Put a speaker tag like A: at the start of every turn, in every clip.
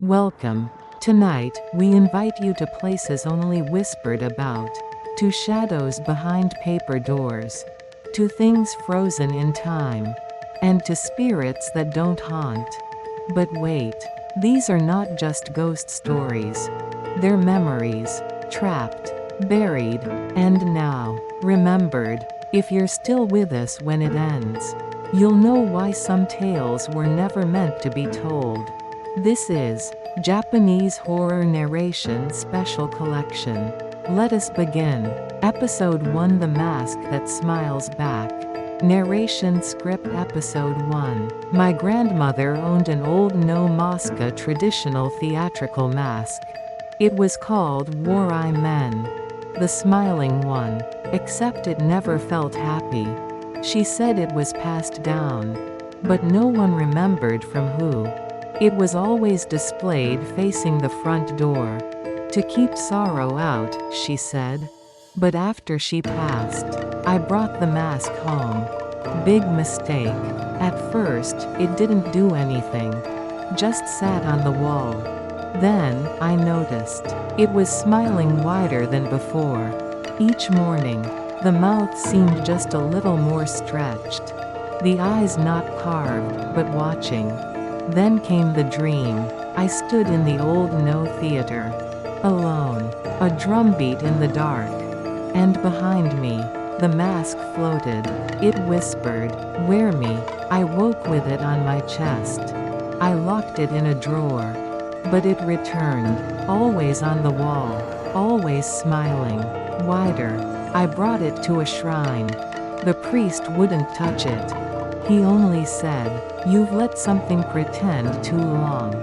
A: Welcome. Tonight, we invite you to places only whispered about, to shadows behind paper doors, to things frozen in time, and to spirits that don't haunt. But wait, these are not just ghost stories. They're memories, trapped, buried, and now, remembered. If you're still with us when it ends, you'll know why some tales were never meant to be told. This is Japanese Horror Narration Special Collection. Let us begin. Episode 1, The Mask That Smiles Back. Narration Script Episode 1. My grandmother owned an old no maska traditional theatrical mask. It was called War-Eye Men. The smiling one. Except it never felt happy. She said it was passed down. But no one remembered from who. It was always displayed facing the front door. To keep sorrow out, she said. But after she passed, I brought the mask home. Big mistake. At first, it didn't do anything. Just sat on the wall. Then, I noticed. It was smiling wider than before. Each morning, the mouth seemed just a little more stretched. The eyes not carved, but watching. Then came the dream. I stood in the old no theater. Alone. A drumbeat in the dark. And behind me, the mask floated. It whispered, "Wear me." I woke with it on my chest. I locked it in a drawer. But it returned, always on the wall, always smiling, wider. I brought it to a shrine. The priest wouldn't touch it. He only said, "You've let something pretend too long.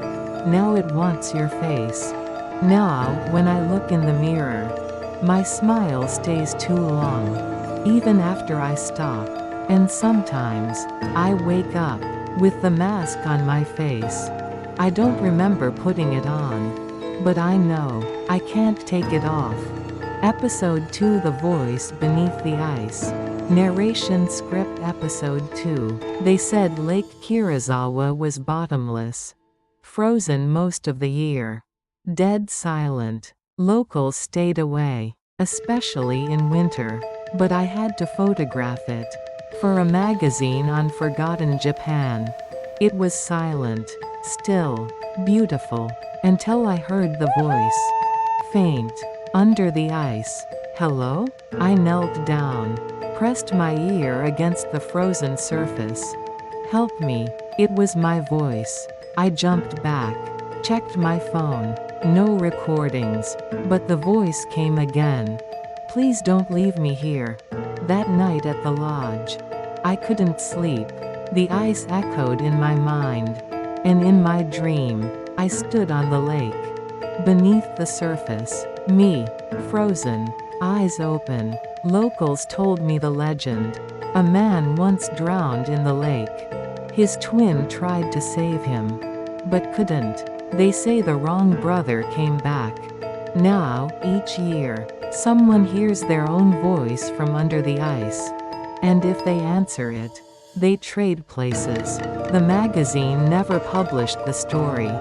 A: Now it wants your face." Now, when I look in the mirror, my smile stays too long. Even after I stop. And sometimes, I wake up, with the mask on my face. I don't remember putting it on. But I know, I can't take it off. Episode 2, The Voice Beneath the Ice. Narration Script Episode 2. They said Lake Kirizawa was bottomless. Frozen most of the year. Dead silent. Locals stayed away. Especially in winter. But I had to photograph it. For a magazine on Forgotten Japan. It was silent. Still. Beautiful. Until I heard the voice. Faint. Under the ice. "Hello?" I knelt down. Pressed my ear against the frozen surface. "Help me." It was my voice. I jumped back. Checked my phone. No recordings. But the voice came again. "Please don't leave me here." That night at the lodge. I couldn't sleep. The ice echoed in my mind. And in my dream, I stood on the lake. Beneath the surface. Me. Frozen. Eyes open. Locals told me the legend. A man once drowned in the lake. His twin tried to save him. But couldn't. They say the wrong brother came back. Now, each year, someone hears their own voice from under the ice. And if they answer it, they trade places. The magazine never published the story.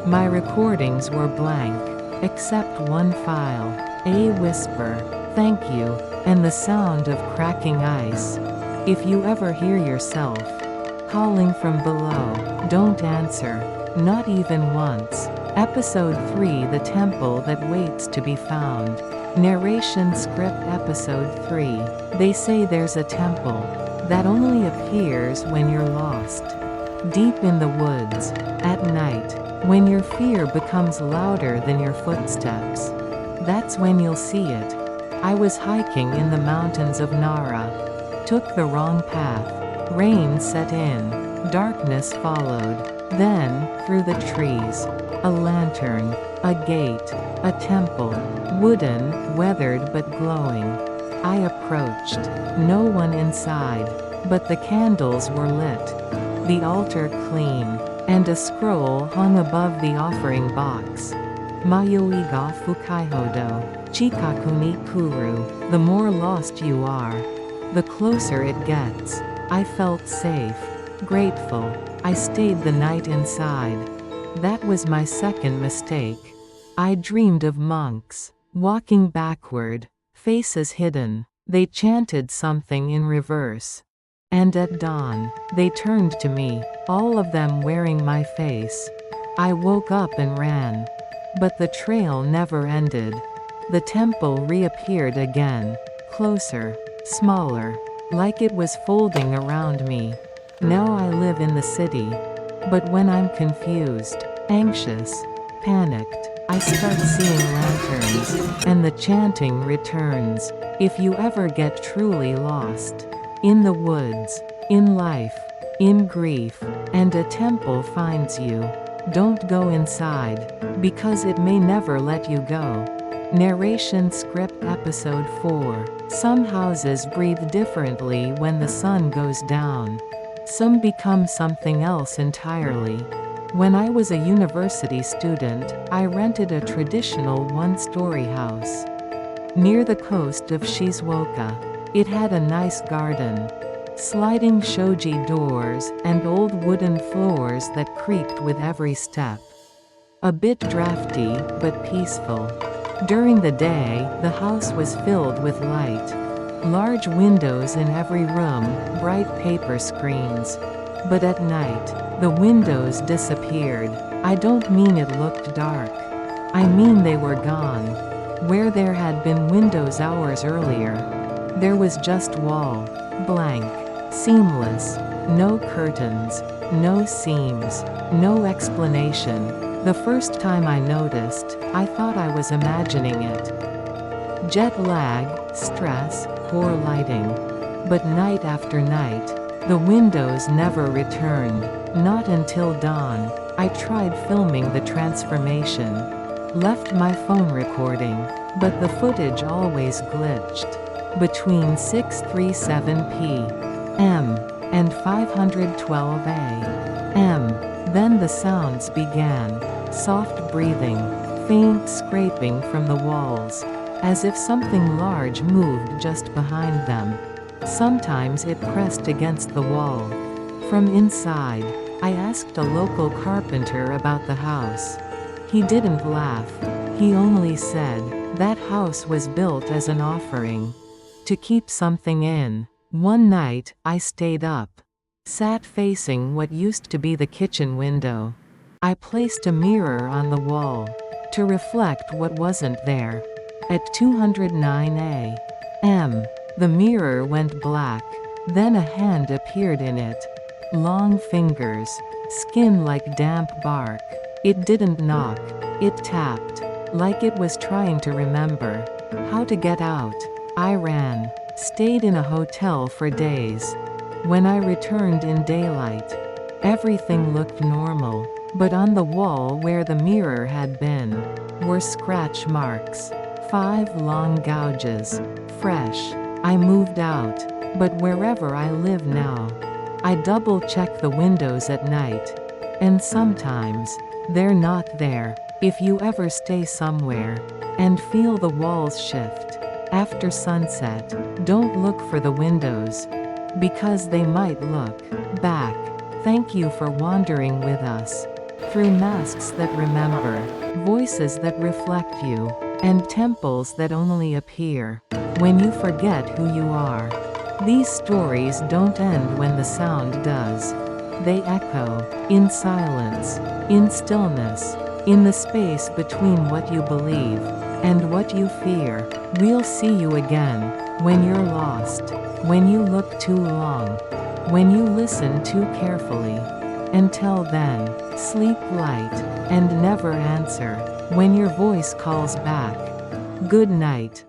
A: My recordings were blank. Except one file. A whisper. "Thank you." And the sound of cracking ice. If you ever hear yourself calling from below, don't answer. Not even once. Episode 3, The Temple That Waits to Be Found. Narration Script Episode 3. They say there's a temple that only appears when you're lost. Deep in the woods. At night. When your fear becomes louder than your footsteps. That's when you'll see it. I was hiking in the mountains of Nara. Took the wrong path. Rain set in. Darkness followed. Then, through the trees. A lantern. A gate. A temple. Wooden, weathered but glowing. I approached. No one inside. But the candles were lit. The altar clean. And a scroll hung above the offering box. Mayoi ga fukaihodo. Chikaku ni kuru. The more lost you are, the closer it gets. I felt safe. Grateful. I stayed the night inside. That was my second mistake. I dreamed of monks, walking backward, faces hidden. They chanted something in reverse. And at dawn, they turned to me, all of them wearing my face. I woke up and ran. But the trail never ended. The temple reappeared again, closer, smaller, like it was folding around me. Now I live in the city. But when I'm confused, anxious, panicked, I start seeing lanterns, and the chanting returns. If you ever get truly lost, in the woods, in life, in grief, and a temple finds you, don't go inside, because it may never let you go. Narration Script Episode 4. Some houses breathe differently when the sun goes down. Some become something else entirely. When I was a university student, I rented a traditional one-story house near the coast of Shizuoka. It had a nice garden, sliding shoji doors, and old wooden floors that creaked with every step. A bit drafty, but peaceful. During the day, the house was filled with light. Large windows in every room, bright paper screens. But at night, the windows disappeared. I don't mean it looked dark. I mean they were gone. Where there had been windows hours earlier, there was just wall, blank, seamless, no curtains, no seams, no explanation. The first time I noticed, I thought I was imagining it. Jet lag, stress, poor lighting. But night after night, the windows never returned, not until dawn. I tried filming the transformation. Left my phone recording, but the footage always glitched. Between 6:37 p.m. and 5:12 a.m. Then the sounds began. Soft breathing, faint scraping from the walls, as if something large moved just behind them. Sometimes it pressed against the wall. From inside, I asked a local carpenter about the house. He didn't laugh. He only said, that house was built as an offering. To keep something in. One night, I stayed up. Sat facing what used to be the kitchen window. I placed a mirror on the wall, to reflect what wasn't there. At 2:09 a.m., the mirror went black. Then a hand appeared in it. Long fingers, skin like damp bark. It didn't knock, it tapped, like it was trying to remember how to get out. I ran, stayed in a hotel for days. When I returned in daylight, everything looked normal, but on the wall where the mirror had been, were scratch marks. 5 long gouges. Fresh. I moved out, but wherever I live now, I double-check the windows at night. And sometimes, they're not there. If you ever stay somewhere, and feel the walls shift, after sunset, don't look for the windows, because they might look back. Thank you for wandering with us, through masks that remember, voices that reflect you, and temples that only appear when you forget who you are. These stories don't end when the sound does. They echo, in silence, in stillness, in the space between what you believe and what you fear. We'll see you again, when you're lost, when you look too long, when you listen too carefully. Until then, sleep light, and never answer when your voice calls back. Good night.